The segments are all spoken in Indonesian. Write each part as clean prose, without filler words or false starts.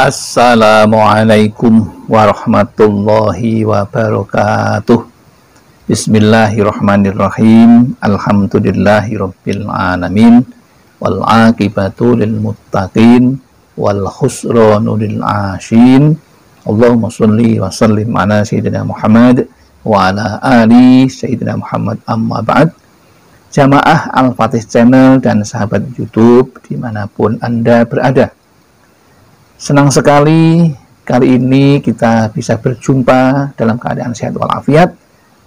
Assalamualaikum warahmatullahi wabarakatuh. Bismillahirrahmanirrahim. Alhamdulillahirabbil alamin. Wal aqibatu lil muttaqin wal khusranu lil asyin. Allahumma shalli wa sallim ala sayyidina Muhammad wa ala ali sayyidina Muhammad, amma ba'd. Jamaah Al-Fatih Channel dan sahabat YouTube dimanapun Anda berada, senang sekali kali ini kita bisa berjumpa dalam keadaan sehat walafiat.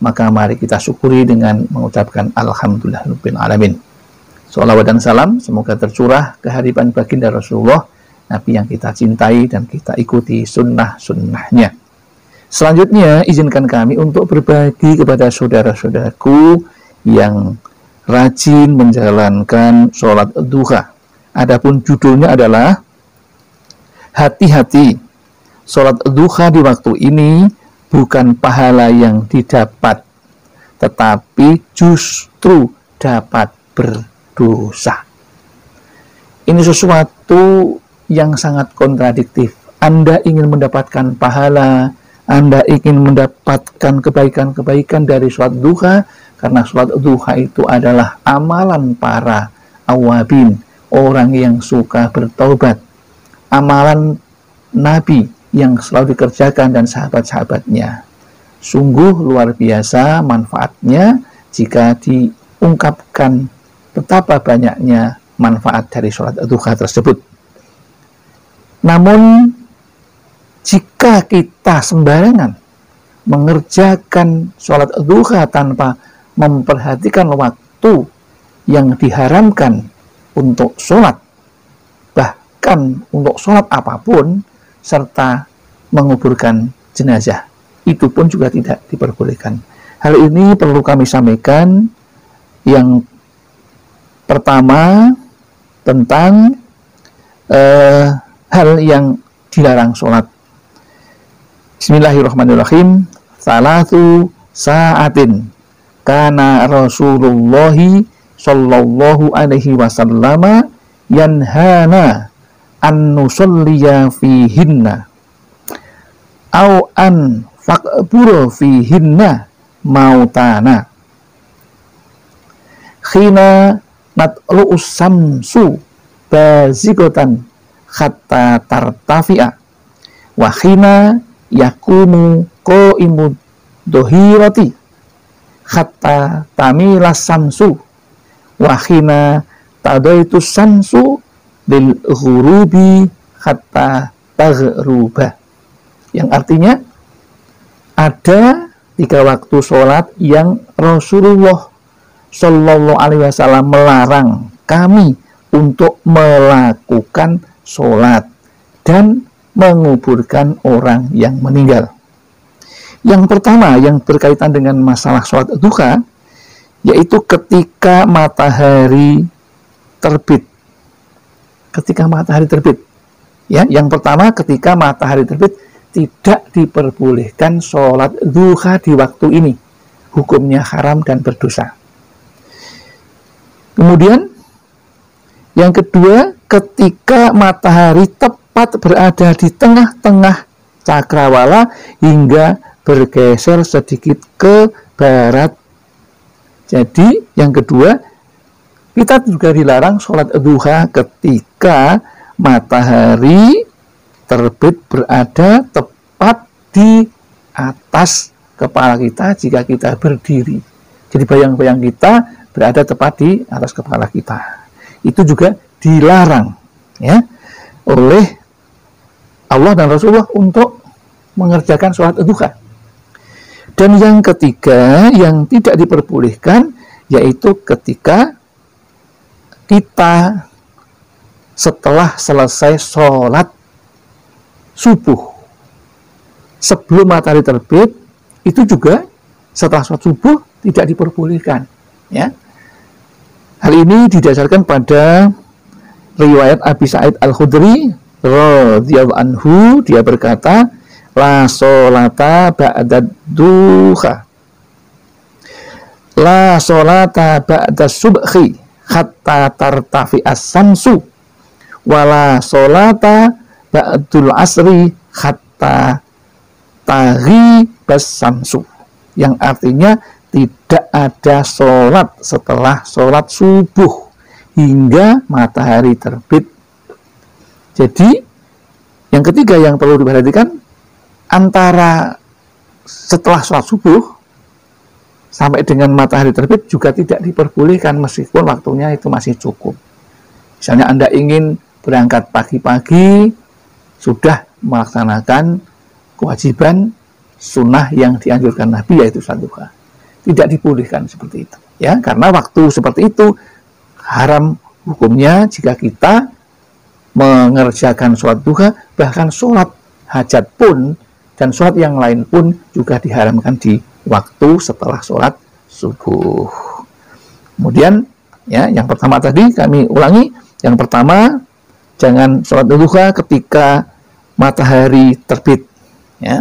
Maka mari kita syukuri dengan mengucapkan Alhamdulillahirabbil alamin. Sholawat dan salam semoga tercurah ke hadirat baginda Rasulullah, Nabi yang kita cintai dan kita ikuti sunnah-sunnahnya. Selanjutnya izinkan kami untuk berbagi kepada saudara-saudaraku yang rajin menjalankan sholat duha. Adapun judulnya adalah hati-hati, sholat duha di waktu ini bukan pahala yang didapat, tetapi justru dapat berdosa. Ini sesuatu yang sangat kontradiktif. Anda ingin mendapatkan pahala, Anda ingin mendapatkan kebaikan-kebaikan dari sholat duha, karena sholat duha itu adalah amalan para awabin, orang yang suka bertaubat, amalan Nabi yang selalu dikerjakan dan sahabat-sahabatnya. Sungguh luar biasa manfaatnya jika diungkapkan betapa banyaknya manfaat dari sholat duha tersebut. Namun jika kita sembarangan mengerjakan sholat duha tanpa memperhatikan waktu yang diharamkan untuk sholat, bahkan untuk sholat apapun, serta menguburkan jenazah, itu pun juga tidak diperbolehkan. Hal ini perlu kami sampaikan. Yang pertama tentang hal yang dilarang sholat. Bismillahirrahmanirrahim. Salatu sa'atin kana Rasulullahi sallallahu alaihi wasallam yanhana an nusalliya fihinna au an faqburu fihinna mautana khina natlu'us samsu bazigatan hatta tartafi'a wa khina yakumu qa'imud dohirati hatta tamilas samsu wa khina tadaitus samsu bil ghurubi hatta taghruba. Yang artinya ada 3 waktu sholat yang Rasulullah Shallallahu Alaihi Wasallam melarang kami untuk melakukan sholat dan menguburkan orang yang meninggal. Yang pertama yang berkaitan dengan masalah sholat duha, yaitu ketika matahari terbit. Ketika matahari terbit, ya, yang pertama ketika matahari terbit tidak diperbolehkan sholat duha di waktu ini, hukumnya haram dan berdosa. Kemudian yang kedua, ketika matahari tepat berada di tengah-tengah cakrawala hingga bergeser sedikit ke barat. Jadi yang kedua, kita juga dilarang sholat duha ketika matahari terbit berada tepat di atas kepala kita jika kita berdiri. Jadi bayang-bayang kita berada tepat di atas kepala kita. Itu juga dilarang, ya, oleh Allah dan Rasulullah untuk mengerjakan sholat duha. Dan yang ketiga yang tidak diperbolehkan, yaitu ketika kita setelah selesai sholat subuh, sebelum matahari terbit, itu juga setelah sholat subuh tidak diperbolehkan, ya. Hal ini didasarkan pada riwayat Abi Sa'id Al-Khudri radhiyallahu anhu. Dia berkata, la sholata ba'da duha, la sholata ba'da subhi hatta tartafi as-samsu, wala sholata ba'dul asri hatta taghi basamsu, yang artinya tidak ada sholat setelah sholat subuh hingga matahari terbit. Jadi yang ketiga yang perlu diperhatikan, antara setelah sholat subuh sampai dengan matahari terbit juga tidak diperbolehkan meskipun waktunya itu masih cukup. Misalnya Anda ingin berangkat pagi-pagi, sudah melaksanakan kewajiban sunnah yang dianjurkan Nabi, yaitu sholat duha. Tidak dibolehkan seperti itu, ya, karena waktu seperti itu haram hukumnya jika kita mengerjakan sholat duha. Bahkan sholat hajat pun dan sholat yang lain pun juga diharamkan di waktu setelah sholat subuh. Kemudian, ya, yang pertama tadi kami ulangi. Yang pertama, jangan sholat duha ketika matahari terbit, ya.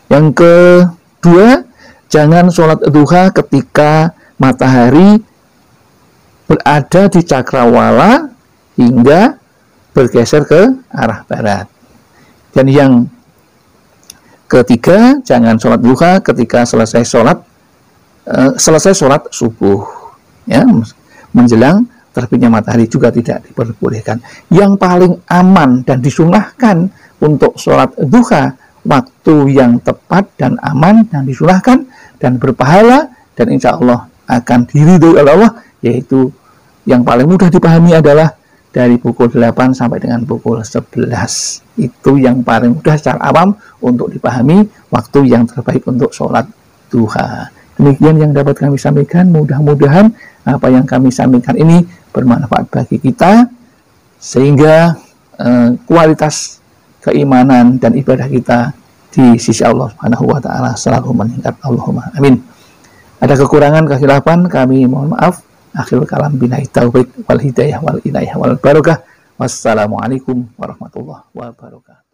Yang kedua, jangan sholat duha ketika matahari berada di cakrawala hingga bergeser ke arah barat. Dan yang ketiga, jangan sholat duha ketika selesai sholat subuh, ya, menjelang terbitnya matahari juga tidak diperbolehkan. Yang paling aman dan disunahkan untuk sholat duha, waktu yang tepat dan aman dan disunahkan dan berpahala dan insya Allah akan diridhoi oleh Allah, yaitu yang paling mudah dipahami adalah dari pukul 8 sampai dengan pukul 11. Itu yang paling mudah secara awam untuk dipahami waktu yang terbaik untuk sholat duha. Demikian yang dapat kami sampaikan. Mudah-mudahan apa yang kami sampaikan ini bermanfaat bagi kita, sehingga kualitas keimanan dan ibadah kita di sisi Allah Subhanahu wa taala selalu meningkat. Allahumma amin. Ada kekurangan, kehilafan, kami mohon maaf. Akhirul kalam, billahi taufik wal hidayah wal inayah wal barakah. Wassalamualaikum warahmatullahi wabarakatuh.